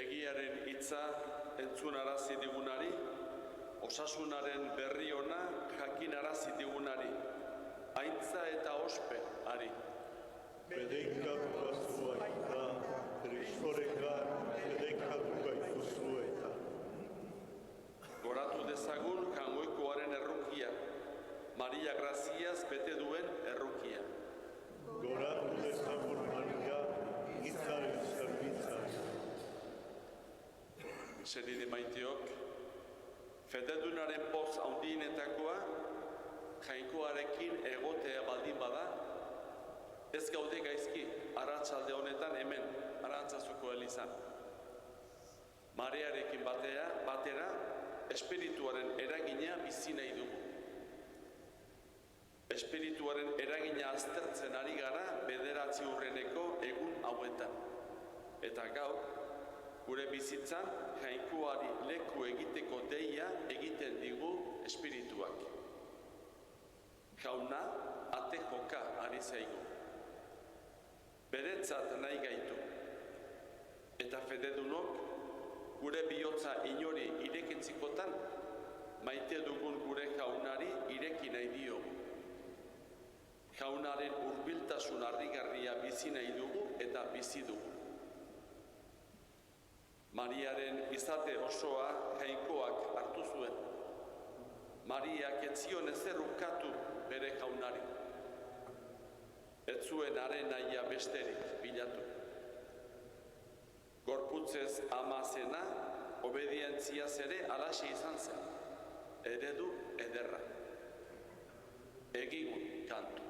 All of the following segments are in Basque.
Egiaren hitza entzunarazi digunari, osasunaren berri ona jakinarazi digunari, aintza eta ospe ari. Bedekatu bazua eta, Kristorekan bedekatu gaituzu eta. Goratu dezagun Jaungoikoaren errukia, Maria Graziaz bete duen errukia. Goratu dezagun Maria, hitzaren zerbitzari. Senide maiteok, fededunaren poz handienetakoa, Jainkoarekin egotea baldin bada, ez gaude gaizki arratsalde honetan hemen Arantzazuko elizan. Mariarekin batera, espirituaren eragina bizi nahi dugu. Espirituaren eragina aztertzen ari gara 9 urreneko egun hauetan. Eta gaur, gure bizitzan Jainkoari leku egiteko deia egiten digu espirituak. Jauna ate joka ari zaigu. Beretzat nahi gaitu. Eta fededunok, gure bihotza inori irekitzikotan, maite dugun gure jaunari ireki nahi diogu. Jaunaren hurbiltasun harrigarria bizi nahi dugu eta bizi dugu. Mariaren izate osoa Jainkoak hartu zuen. Mariak ez zion ezer ukatu bere jaunari. Ez zuen haren nahia besterik bilatu. Gorputzez ama zena, obedientziaz ere halaxe izan zen. Eredu ederra. Egigun kantu.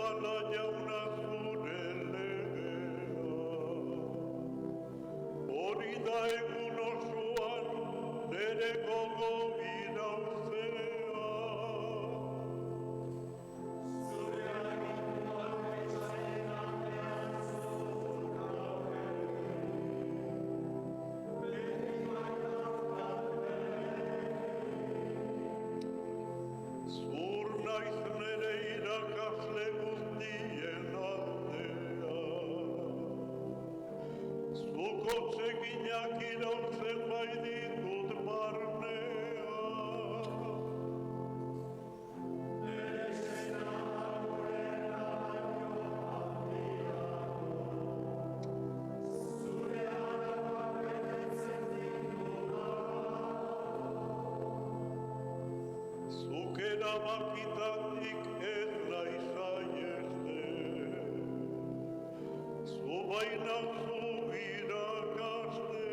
bezala jauna zure legea. Hori da egun osoan nere gogo irauzea. Zur naiz nere irakasle guztien aldea. Zuko txekinak iraultzen baititut barnea. Zuk erabakitatik ez naiz aieste. Zu baina zu irakaste.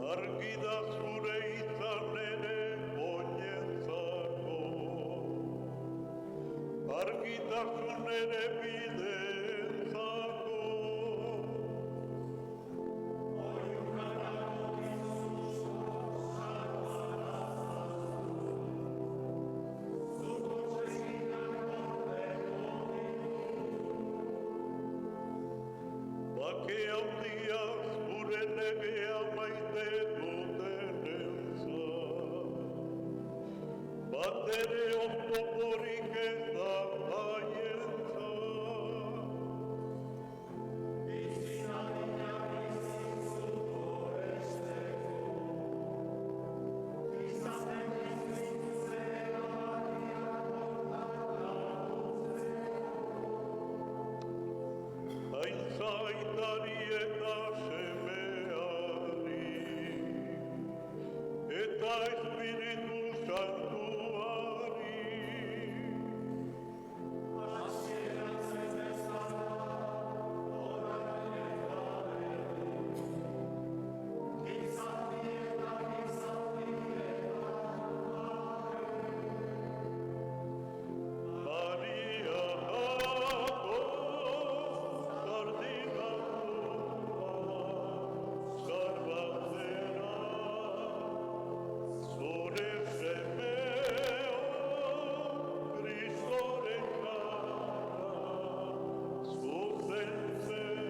Argi da zure izan ere oinentzako. Argitasun ere bideentzako. Bake handia zure legea maite dutenentzat. Batere oztoporik ez da haientzat. Aitzaitari eta semeari, eta Espiritu Santuari. Maria, salvatzera, zure semeo, Kristoren gara, zuzentzera.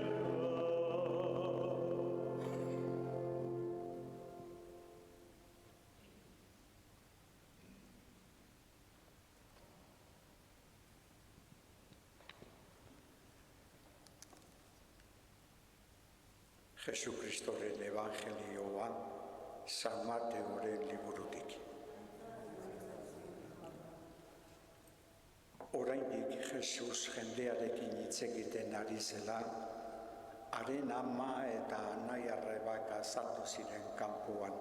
Jesukristoren evangelioa San Mateoren liburutik. Oraindik Jesus jendearekin hitz egiten ari zela, haren ama eta anai-arrebak azaldu ziren kanpoan,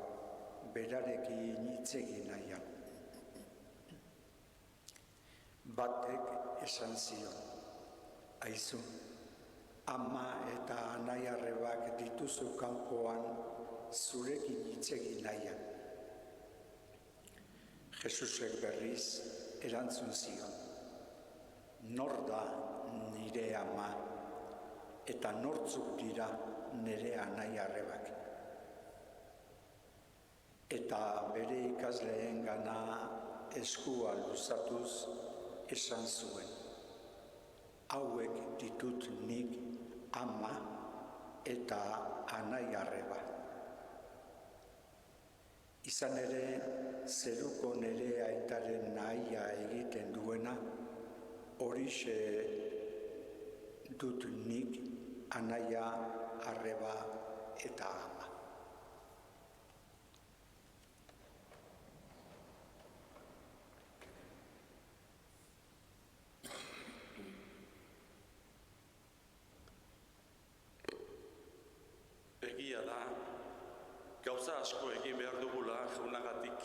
berarekin hitz egin nahian. Batek esan zion, aizu, ama eta anai-arrebak dituzu kanpoan zurekin hitz egin nahian. Jesusek berriz erantzun zion, nor da nire ama eta nortzuk dira nire anai-arrebak. Eta bere ikasleen gana eskua luzatuz esan zuen, hauek ditut nik ama eta anai-arreba. Izan ere, zeruko nire aitaren nahia egiten duena, horixe dut nik anaia, arreba eta ama. Egia da, gauza asko egin behar dugula jaunagatik.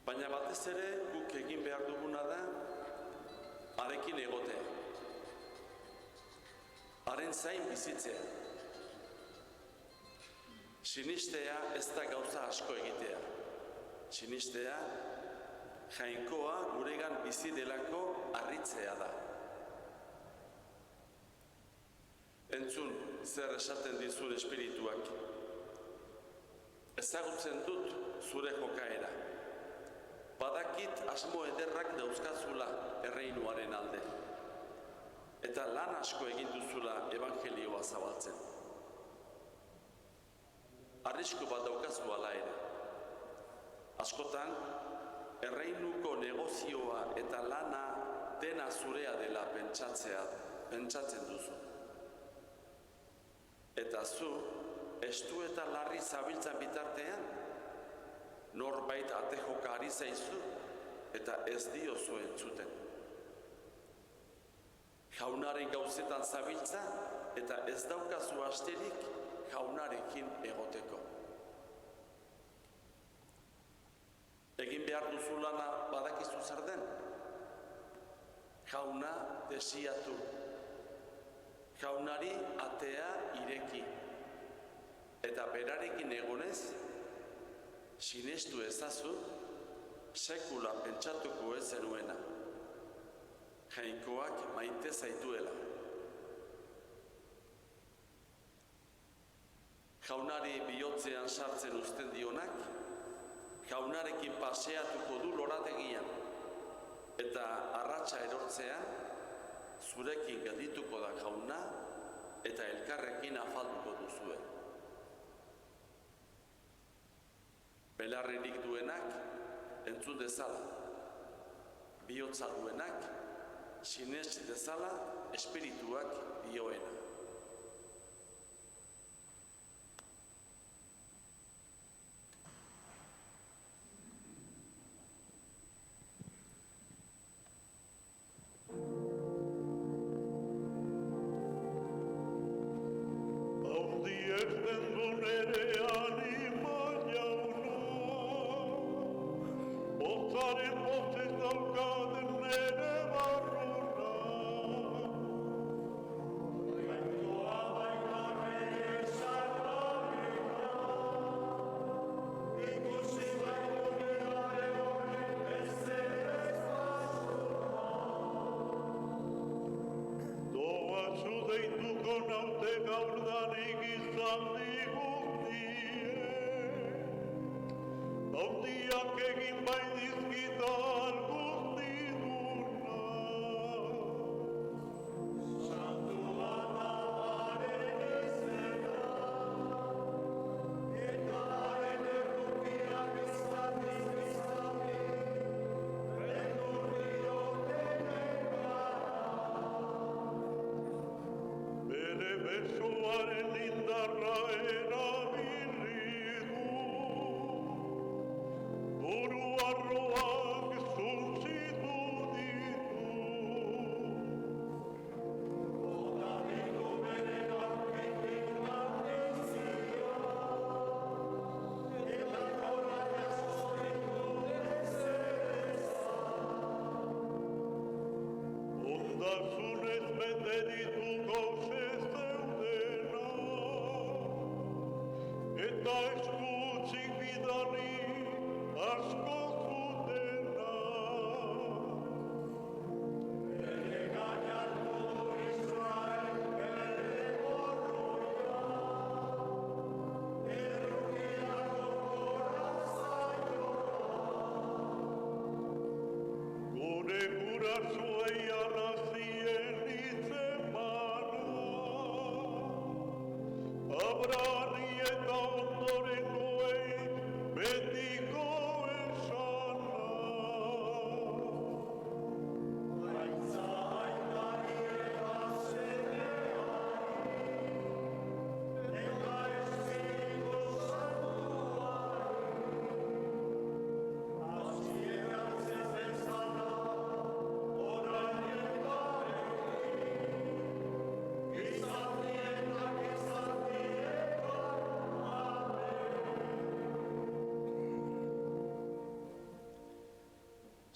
Baina batez ere guk egin behar duguna da, Harekin egotea. Haren zain bizitzea. Sinistea ez da gauza asko egitea. Sinistea, Jainkoa guregan bizi delako harritzea da. Entzun zer esaten dizun espirituak. Ezagutzen dut zure jokaera. Badakit asmo ederrak dauzkazula erreinuaren alde. Eta lan asko egin duzula evangelioa zabaltzen. Arrisku bat daukazu ala ere. Askotan, erreinuko negozioa eta lana dena zurea dela pentsatzen duzu. Eta zu, estu eta larri zabiltzan bitartean, norbait ate joka ari zaizu eta ez diozu entzuten. Jaunaren gauzetan zabiltza eta ez daukazu asterik jaunarekin egoteko. Egin behar duzu lana badakizu zer den? Jauna desiatu. Jaunari atea ireki. Eta berarekin egonez, sinestu ezazu, sekula pentsatuko ez zenuena. Jainkoak maite zaituela. Jaunari bihotzean sartzen uzten dionak, jaunarekin paseatuko du lorategian, eta arratsa erortzean, zurekin geldituko da jauna, eta elkarrekin afalduko duzue. Belarririk duenak, entzun dezala. Bihotza duenak, sinez dezala, espirituak dioena.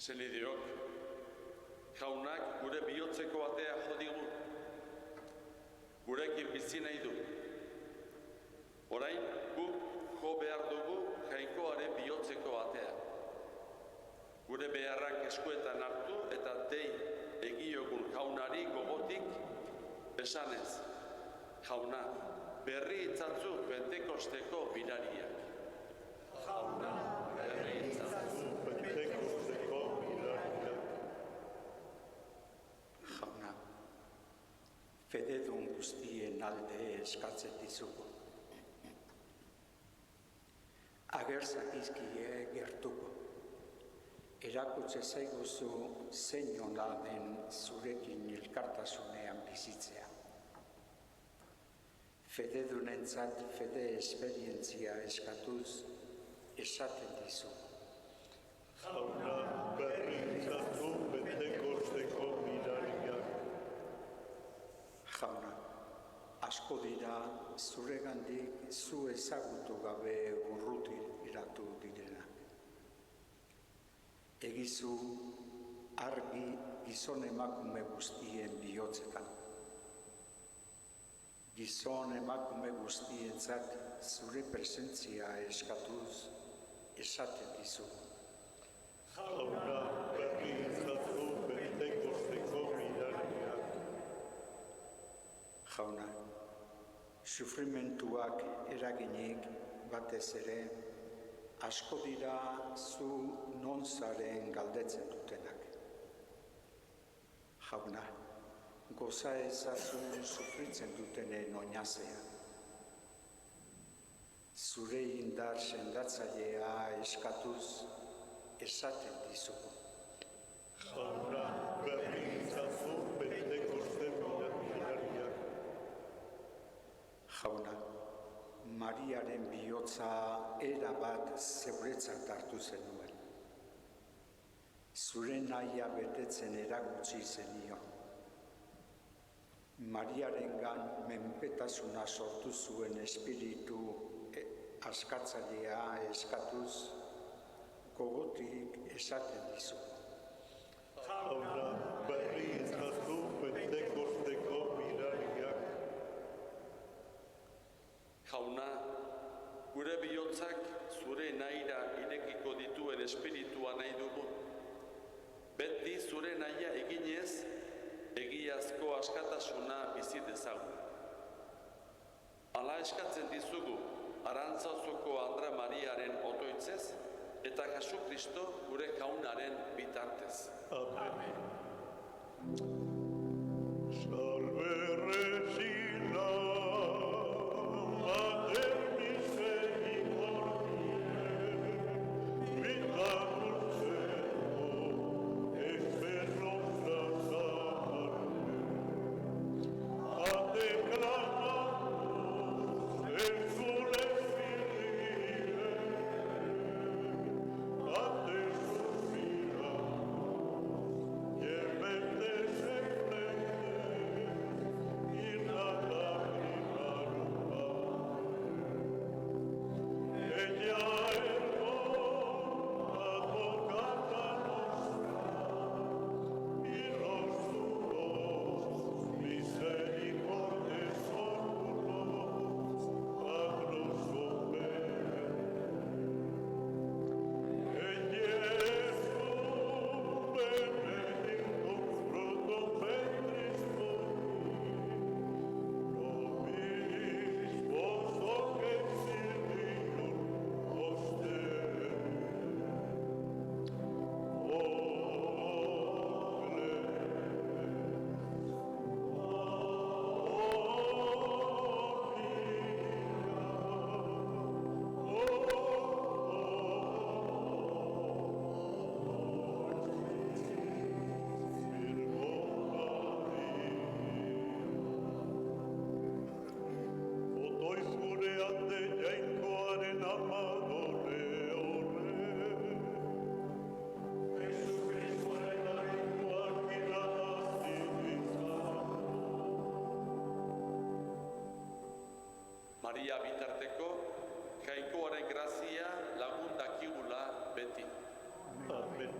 Senideok, jaunak gure bihotzeko atea jo digu. Gurekin bizi nahi du. Orain, guk jo behar dugu Jainkoaren bihotzeko atea. Gure beharrak eskuetan hartu eta dei egiogun jaunari gogotik esanez. Jauna, berri itzatzu Pentekosteko mirariak. Jauna, berri itzatzu Pentekosteko mirariak. Jauna, fededun guztien alde eskatzen dizugu. Ager zakizkie gertuko. Erakutze zaiguzu zein ona den zurekin elkartasunean bizitzea. Fededunentzat fede esperientzia eskatuz esaten dizugu. Jauna, berri itzatzu Pentekosteko mirariak. Jauna, asko dira zuregandik zu ezagutu gabe urruti iratu direnak. Egizu argi gizon emakume guztien bihotzetan. Gizon emakume guztientzat zure presentzia eskatuz esaten dizugu. Jauna, berri itzatzu Pentekosteko mirariak. Jauna, sufrimentuak eraginik batez ere, asko dira zu non zaren galdetzen dutenak. Jauna, goza ezazu sufritzen dutenen oinazea. Zure indar sendatzailea eskatuz esaten dizugu. Jauna, berri itzatzu Pentekosteko mirariak. Jauna, Mariaren bihotza erabat zeuretzat hartu zenuen. Zure nahia betetzen erakutsi zenion. Mariarengan menpetasuna sortu zuen espiritu askatzailea eskatuz, gogotik esaten dizugu. Jauna, berri itzatzu Pentekosteko mirariak. Jauna, gure bihotzak zure nahira irekiko dituen espiritua nahi dugu. Beti zure nahia eginez, egiazko askatasuna bizi dezagun. Hala eskatzen dizugu, Arantzauzoko Andra Mariaren otoitzez, eta Jesu Kristo gure jaunaren bitartez. Amen. Salve Regina, Mater misericordiae, vita dulcero, et per nostra salve. A te clamamus, exules Kyrie, a te suspiramos, llevete Maria bitarteko, Jainkoaren grazia lagun dakigula beti. Amen.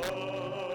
Amen.